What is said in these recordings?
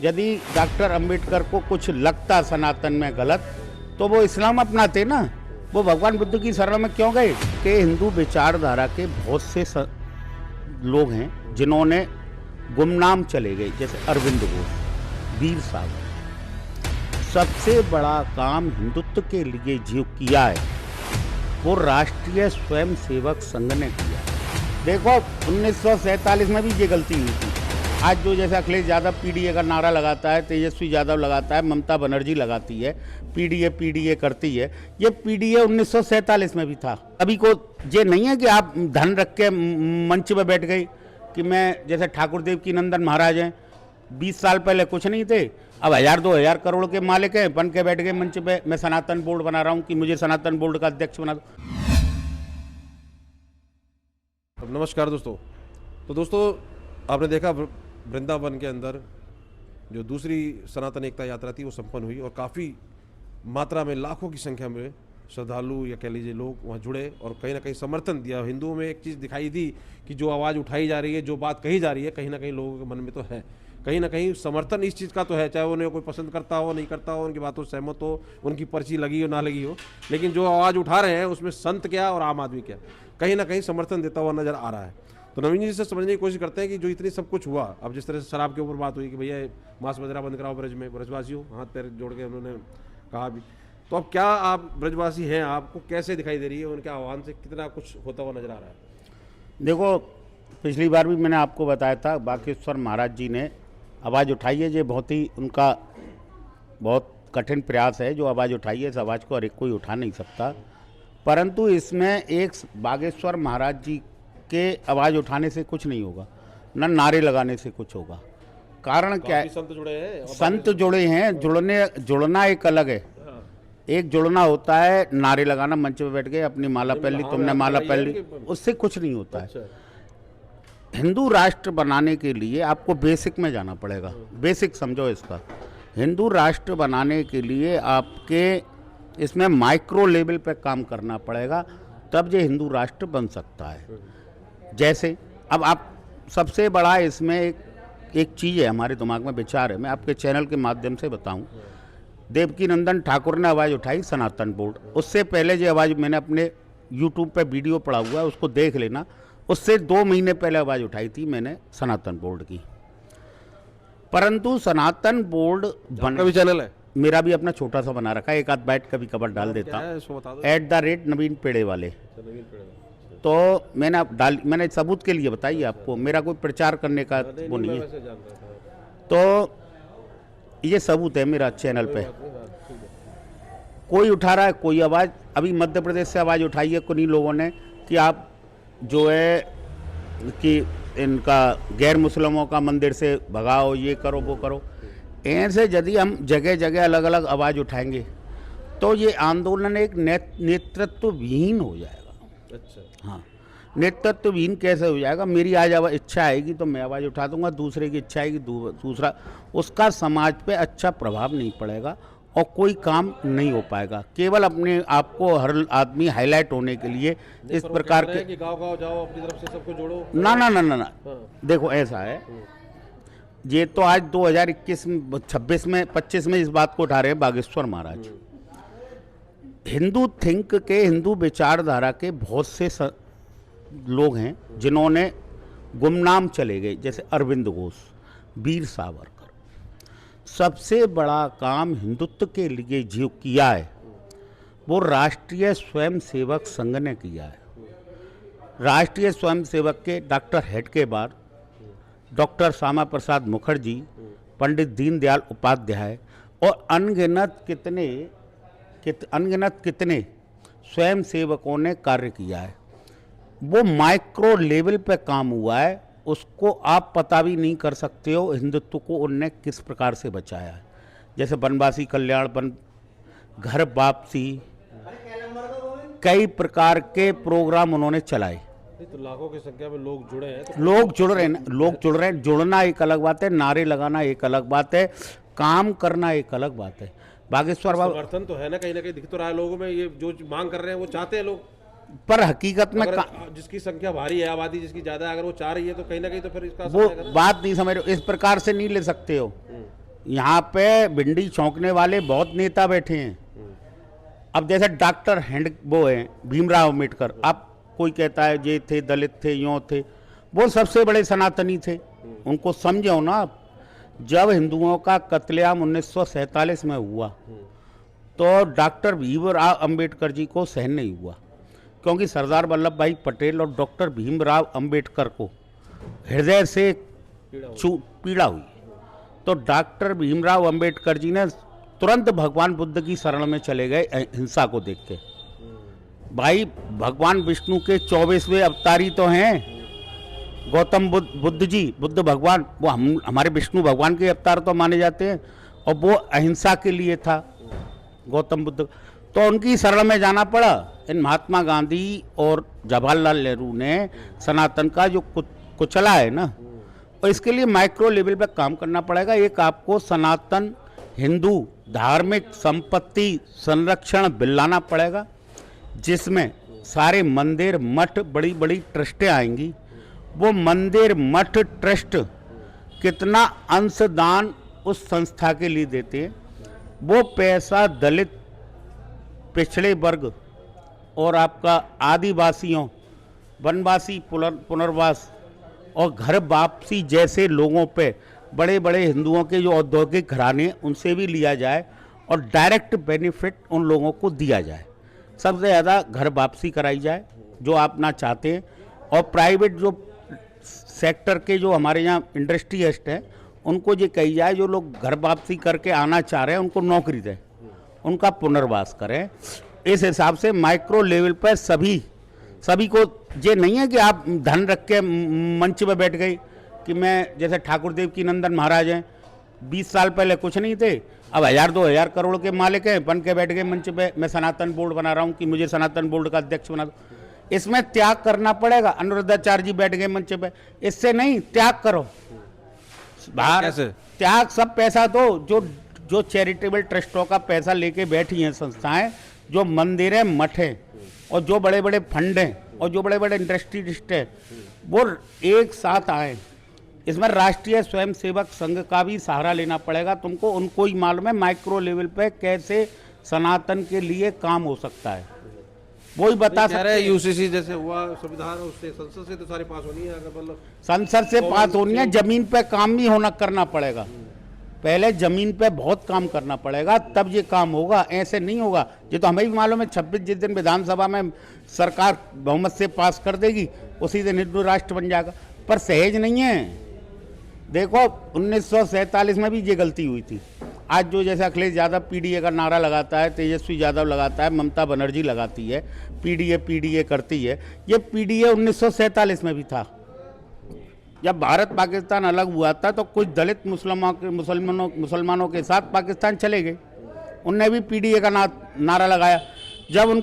यदि डॉक्टर अंबेडकर को कुछ लगता सनातन में गलत तो वो इस्लाम अपनाते ना। वो भगवान बुद्ध की शरण में क्यों गए कि हिंदू विचारधारा के बहुत से लोग हैं जिन्होंने गुमनाम चले गए, जैसे अरविंद घोष, वीर सावरकर। सबसे बड़ा काम हिंदुत्व के लिए जो किया है वो राष्ट्रीय स्वयंसेवक संघ ने किया। देखो 1947 में भी ये गलती हुई थी। आज जो जैसे अखिलेश यादव पीडीए का नारा लगाता है, तेजस्वी यादव लगाता है, ममता बनर्जी लगाती है, पीडीए करती है, ये पीडीए 1947 में भी था। अभी को ये नहीं है कि आप धन रख के मंच पे बैठ गई कि मैं जैसे ठाकुर देव की नंदन महाराज हैं, 20 साल पहले कुछ नहीं थे, अब 1000-2000 करोड़ के मालिक हैं, बन के बैठ गए मंच पे, मैं सनातन बोर्ड बना रहा हूँ कि मुझे सनातन बोर्ड का अध्यक्ष बना दो। नमस्कार दोस्तों। तो दोस्तों आपने देखा वृंदावन के अंदर जो दूसरी सनातन एकता यात्रा थी वो संपन्न हुई और काफ़ी मात्रा में लाखों की संख्या में श्रद्धालु या कह लीजिए लोग वहाँ जुड़े और कहीं ना कहीं समर्थन दिया। हिंदुओं में एक चीज़ दिखाई दी कि जो आवाज़ उठाई जा रही है, जो बात कही जा रही है, कहीं ना कहीं लोगों के मन में तो है, कहीं ना कहीं समर्थन इस चीज़ का तो है, चाहे उन्हें कोई पसंद करता हो नहीं करता हो, उनकी बातों से सहमत हो, उनकी पर्ची लगी हो ना लगी हो, लेकिन जो आवाज़ उठा रहे हैं उसमें संत क्या और आम आदमी क्या कहीं ना कहीं समर्थन देता हुआ नजर आ रहा है। तो नवीन जी से समझने की कोशिश करते हैं कि जो इतनी सब कुछ हुआ, अब जिस तरह से शराब के ऊपर बात हुई कि भैया मांस मदिरा बंद कराओ ब्रज में, ब्रजवासियों हाथ पैर जोड़ के उन्होंने कहा भी, तो अब क्या आप ब्रजवासी हैं, आपको कैसे दिखाई दे रही है, उनके आह्वान से कितना कुछ होता हुआ नजर आ रहा है? देखो पिछली बार भी मैंने आपको बताया था, बागेश्वर महाराज जी ने आवाज़ उठाई है। ये बहुत ही उनका बहुत कठिन प्रयास है, जो आवाज़ उठाई है इस आवाज़ को हर एक कोई उठा नहीं सकता, परंतु इसमें एक बागेश्वर महाराज जी के आवाज़ उठाने से कुछ नहीं होगा, न नारे लगाने से कुछ होगा। कारण क्या है, संत जुड़े हैं, संत जुड़े हैं, जुड़ना एक अलग है। एक जुड़ना होता है नारे लगाना, मंच पे बैठ गए अपनी माला पहन ली, तुमने माला पहन ली, उससे कुछ नहीं होता है। हिंदू राष्ट्र बनाने के लिए आपको बेसिक में जाना पड़ेगा, बेसिक समझो इसका। हिंदू राष्ट्र बनाने के लिए आपके इसमें माइक्रो लेवल पे काम करना पड़ेगा, तब ये हिंदू राष्ट्र बन सकता है। जैसे अब आप सबसे बड़ा इसमें एक चीज़ है, हमारे दिमाग में विचार है, मैं आपके चैनल के माध्यम से बताऊं। देवकी नंदन ठाकुर ने आवाज़ उठाई सनातन बोर्ड, उससे पहले जो आवाज़ मैंने अपने यूट्यूब पे वीडियो पड़ा हुआ है उसको देख लेना, उससे 2 महीने पहले आवाज़ उठाई थी मैंने सनातन बोर्ड की। परंतु सनातन बोर्ड का भी चैनल है, मेरा भी अपना छोटा सा बना रखा है, एक आध बाइट कभी कभार डाल देता हूँ, @नवीन पेड़े वाले। तो मैंने सबूत के लिए बताइए आपको, मेरा कोई प्रचार करने का वो नहीं है। तो ये सबूत है मेरा चैनल पे। कोई उठा रहा है कोई आवाज़, अभी मध्य प्रदेश से आवाज़ उठाई है कुछ लोगों ने कि आप जो है कि इनका गैर मुस्लिमों का मंदिर से भगाओ, ये करो वो करो। ऐसे यदि हम जगह जगह अलग अलग आवाज़ उठाएंगे तो ये आंदोलन एक नेतृत्वविहीन हो जाएगा। अच्छा, हाँ, नेतृत्वविहीन कैसे हो जाएगा? मेरी आज इच्छा आएगी तो मैं आवाज़ उठा दूंगा, दूसरे की इच्छा आएगी दूसरा, उसका समाज पे अच्छा प्रभाव नहीं पड़ेगा और कोई काम नहीं हो पाएगा। केवल अपने आप को हर आदमी हाईलाइट होने के लिए इस प्रकार के गाँव जाओ, अपनी तरफ से सबको जोड़ो, ना ना ना ना ना। देखो ऐसा है, ये तो आज 2021 में 26 में 25 में इस बात को उठा रहे हैं बागेश्वर महाराज। हिंदू विचारधारा के बहुत से लोग हैं जिन्होंने गुमनाम चले गए, जैसे अरविंद घोष, वीर सावरकर। सबसे बड़ा काम हिंदुत्व के लिए जो किया है वो राष्ट्रीय स्वयंसेवक संघ ने किया है। राष्ट्रीय स्वयंसेवक के डॉक्टर हेड के बाद डॉक्टर श्यामा प्रसाद मुखर्जी, पंडित दीनदयाल उपाध्याय और अनगिनत कितने स्वयंसेवकों ने कार्य किया है। वो माइक्रो लेवल पे काम हुआ है, उसको आप पता भी नहीं कर सकते हो हिंदुत्व को उनने किस प्रकार से बचाया है। जैसे बनवासी कल्याण, घर वापसी, कई प्रकार के प्रोग्राम उन्होंने चलाए। तो लाखों की संख्या में लोग जुड़े हैं, तो लोग जुड़ रहे हैं। जुड़ना एक अलग बात है, नारे लगाना एक अलग बात है, काम करना एक अलग बात है। बागेश्वर बाबा समर्थन तो है ना कहीं दिख तो रहा है लोगों में, ये जो मांग कर रहे हैं वो चाहते हैं लोग, पर हकीकत में जिसकी संख्या भारी है, आबादी जिसकी ज्यादा है, अगर वो चाह रही है तो कहीं ना कहीं तो फिर इसका वो बात नहीं समझ रहे, इस प्रकार से नहीं ले सकते हो। यहाँ पे भिंडी छौंकने वाले बहुत नेता बैठे हैं। अब जैसे डॉक्टर वो हैं भीमराव अम्बेडकर, अब कोई कहता है ये थे, दलित थे, यों थे, वो सबसे बड़े सनातनी थे। उनको समझो ना आप। जब हिंदुओं का कत्लेआम 1947 में हुआ तो डॉक्टर भीमराव अम्बेडकर जी को सहन नहीं हुआ, क्योंकि सरदार वल्लभ भाई पटेल और डॉक्टर भीमराव अम्बेडकर को हृदय से पीड़ा हुई। तो डॉक्टर भीमराव अम्बेडकर जी ने तुरंत भगवान बुद्ध की शरण में चले गए हिंसा को देख के। भाई भगवान विष्णु के 24वें अवतारी तो हैं गौतम बुद्ध जी, बुद्ध भगवान, वो हमारे विष्णु भगवान के अवतार तो माने जाते हैं, और वो अहिंसा के लिए था गौतम बुद्ध। तो उनकी शरण में जाना पड़ा। इन महात्मा गांधी और जवाहरलाल नेहरू ने सनातन का जो कुचला है ना, और इसके लिए माइक्रो लेवल पे काम करना पड़ेगा। एक आपको सनातन हिंदू धार्मिक संपत्ति संरक्षण बिल लाना पड़ेगा, जिसमें सारे मंदिर मठ बड़ी बड़ी ट्रस्टें आएंगी। वो मंदिर मठ ट्रस्ट कितना अंशदान उस संस्था के लिए देते हैं, वो पैसा दलित, पिछड़े वर्ग और आपका आदिवासियों, वनवासी पुनर्वास और घर वापसी जैसे लोगों पे, बड़े बड़े हिंदुओं के जो औद्योगिक घराने, उनसे भी लिया जाए और डायरेक्ट बेनिफिट उन लोगों को दिया जाए। सबसे ज़्यादा घर वापसी कराई जाए जो आप ना चाहते हैं, और प्राइवेट जो सेक्टर के जो हमारे यहाँ इंडस्ट्रियलिस्ट हैं उनको ये कही जाए जो लोग घर वापसी करके आना चाह रहे हैं उनको नौकरी दें, उनका पुनर्वास करें। इस हिसाब से माइक्रो लेवल पर सभी को ये नहीं है कि आप धन रख के मंच पे बैठ गई कि मैं, जैसे ठाकुर देव की नंदन महाराज हैं, 20 साल पहले कुछ नहीं थे, अब 1000-2000 करोड़ के मालिक हैं, बन के बैठ गए मंच पे, मैं सनातन बोर्ड बना रहा हूँ कि मुझे सनातन बोर्ड का अध्यक्ष बना दो। इसमें त्याग करना पड़ेगा। अनुरुद्धाचार्य जी बैठ गए मंच पे, इससे नहीं, त्याग करो बाहर। त्याग, सब पैसा दो जो चैरिटेबल ट्रस्टों का पैसा लेके बैठी हैं संस्थाएं, जो मंदिर है, मठ है, और जो बड़े बड़े फंड हैं और जो बड़े बड़े इंडस्ट्रियलिस्ट हैं, वो एक साथ आए। इसमें राष्ट्रीय स्वयंसेवक संघ का भी सहारा लेना पड़ेगा तुमको। उनको ही मालूम है माइक्रो लेवल पे कैसे सनातन के लिए काम हो सकता है, वही बता सकते हैं। यूसीसी जैसे हुआ संविधान, उससे संसद से तो सारे पास होनी है, अगर मतलब संसद से पास होनी है, जमीन पे काम भी करना पड़ेगा। पहले जमीन पे बहुत काम करना पड़ेगा, तब ये काम होगा, ऐसे नहीं होगा। ये तो हमें भी मालूम है, 26 जिस दिन विधानसभा में सरकार बहुमत से पास कर देगी उसी दिन हिंदू राष्ट्र बन जाएगा, पर सहज नहीं है। देखो 1947 में भी ये गलती हुई थी। आज जो जैसे अखिलेश यादव पीडीए का नारा लगाता है, तेजस्वी यादव लगाता है, ममता बनर्जी लगाती है, पीडीए करती है, ये पीडीए 1947 में भी था। जब भारत पाकिस्तान अलग हुआ था तो कुछ दलित मुसलमानों के साथ पाकिस्तान चले गए, उनने भी पीडीए का नारा लगाया। जब उन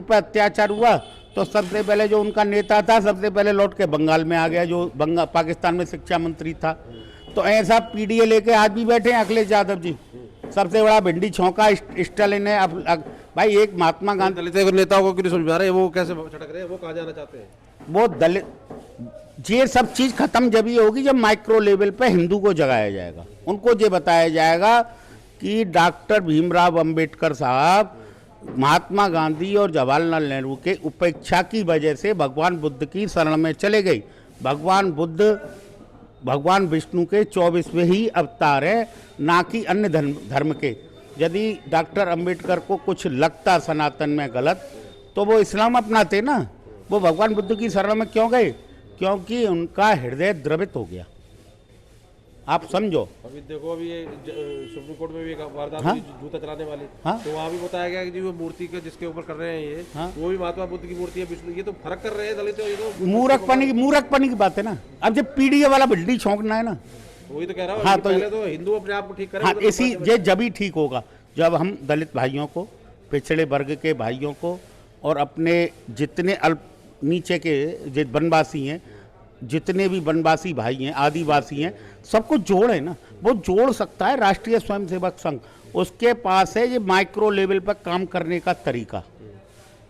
पर अत्याचार हुआ तो सबसे पहले जो उनका नेता था, सबसे पहले लौट के बंगाल में आ गया, जो पाकिस्तान में शिक्षा मंत्री था। तो ऐसा पीडीए लेके आज भी बैठे हैं अखिलेश यादव जी। सबसे बड़ा भिंडी छौंका स्टालिन है। भाई एक महात्मा गांधी दलित नेताओं को क्यों समझा रहे हैं, वो कैसे छटक रहे हैं, वो कहाँ जाना चाहते हैं? वो दलित, ये सब चीज खत्म जब ये होगी जब माइक्रो लेवल पे हिंदू को जगाया जाएगा, उनको ये बताया जाएगा कि डॉक्टर भीमराव अंबेडकर साहब महात्मा गांधी और जवाहरलाल नेहरू के उपेक्षा की वजह से भगवान बुद्ध की शरण में चले गई। भगवान बुद्ध भगवान विष्णु के 24वें ही अवतार है, ना कि अन्य धर्म के। यदि डॉक्टर अंबेडकर को कुछ लगता सनातन में गलत, तो वो इस्लाम अपनाते ना। वो भगवान बुद्ध की शरण में क्यों गए? क्योंकि उनका हृदय द्रवित हो गया। आप समझो, अभी देखो, अभी ये सुप्रीम कोर्ट में भी एक वारदात हाँ? हुई जूता चलाने वाली, हाँ? तो वहाँ भी बताया गया कि जो मूर्ति के जिसके ऊपर कर रहे हैं ये, हाँ? वो भी महात्मा बुद्ध की मूर्ति है, विष्णु। ये तो फर्क कर रहे हैं दलित, ये तो मूर्खपनी की बात है ना। अब जब पीडीए वाला भिंडी छौंकना है ना, वही तो कह रहा हूँ। हाँ, पहले तो हिंदू अपने आप को ठीक करें। हाँ, इसी ये जब ही ठीक होगा जब हम दलित भाइयों को, पिछड़े वर्ग के भाइयों को, और अपने जितने नीचे के जो वनवासी हैं, जितने भी वनवासी भाई हैं, आदिवासी हैं, सबको जोड़े ना। वो जोड़ सकता है राष्ट्रीय स्वयंसेवक संघ, उसके पास है ये माइक्रो लेवल पर काम करने का तरीका।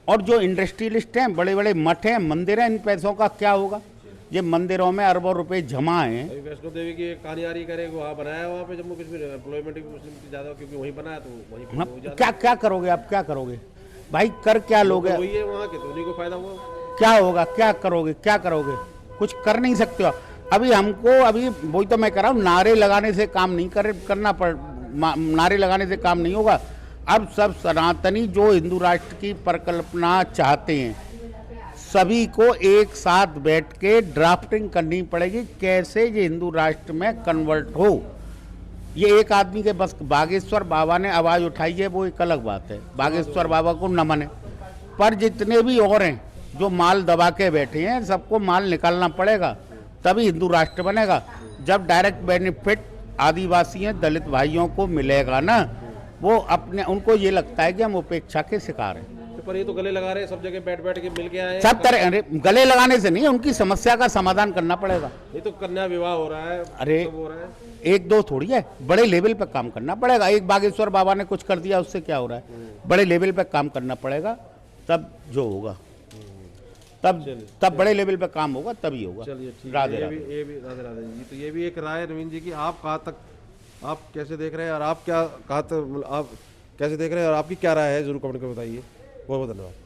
और जो इंडस्ट्रियलिस्ट हैं, बड़े बड़े मठ हैं, मंदिर हैं, इन पैसों का क्या होगा? ये मंदिरों में अरबों रुपए जमा हैं। अभी वैष्णो देवी की एक कहानी आ रही करे वहाँ बनाया है, वहाँ पे जम्मू कश्मीर एम्प्लॉयमेंट भी मुस्लिम की ज़्यादा, क्योंकि वहीं बनाया तो वहीं पे हाँ, वो ज़्यादा क्या क्या करोगे आप, क्या करोगे भाई, कर क्या लोगे, वही है वहाँ के, तो उन्हीं को फायदा हुआ। क्या होगा, क्या करोगे, क्या करोगे, कुछ कर नहीं सकते हो। अभी हमको, अभी वही तो मैं कह रहा हूँ, नारे लगाने से काम नहीं करना नारे लगाने से काम नहीं होगा। अब सब सनातनी जो हिंदू राष्ट्र की परिकल्पना चाहते हैं, सभी को एक साथ बैठ के ड्राफ्टिंग करनी पड़ेगी, कैसे ये हिंदू राष्ट्र में कन्वर्ट हो। ये एक आदमी के बस, बागेश्वर बाबा ने आवाज़ उठाई है, वो एक अलग बात है, बागेश्वर बाबा को नमन है, पर जितने भी और हैं जो माल दबा के बैठे हैं, सबको माल निकालना पड़ेगा, तभी हिंदू राष्ट्र बनेगा। जब डायरेक्ट बेनिफिट आदिवासियों दलित भाइयों को मिलेगा ना, वो अपने, उनको ये लगता है कि हम उपेक्षा के शिकार हैं। पर ये तो गले लगा रहे हैं, सब जगह बैठ बैठ के मिल के आए हैं। सब तरह, अरे गले लगाने से नहीं, उनकी समस्या का समाधान करना पड़ेगा। ये तो कन्या विवाह हो रहा है, अरे सब हो रहा है। एक दो थोड़ी है, बड़े लेवल पे काम करना पड़ेगा। एक बागेश्वर बाबा ने कुछ कर दिया, उससे क्या हो रहा है, बड़े लेवल पे काम करना पड़ेगा, तब जो होगा, तब बड़े लेवल पे काम होगा, तभी होगा। चलिए ठीक है, राधे ये राधे। भी राधे राधे जी। तो ये भी एक राय है नवीन जी की, आप कहाँ तक, आप कैसे देख रहे हैं, और आप क्या कहाँ तक, आप कैसे देख रहे हैं, और आपकी क्या राय है, जरूर कमेंट करके बताइए। बहुत बहुत धन्यवाद।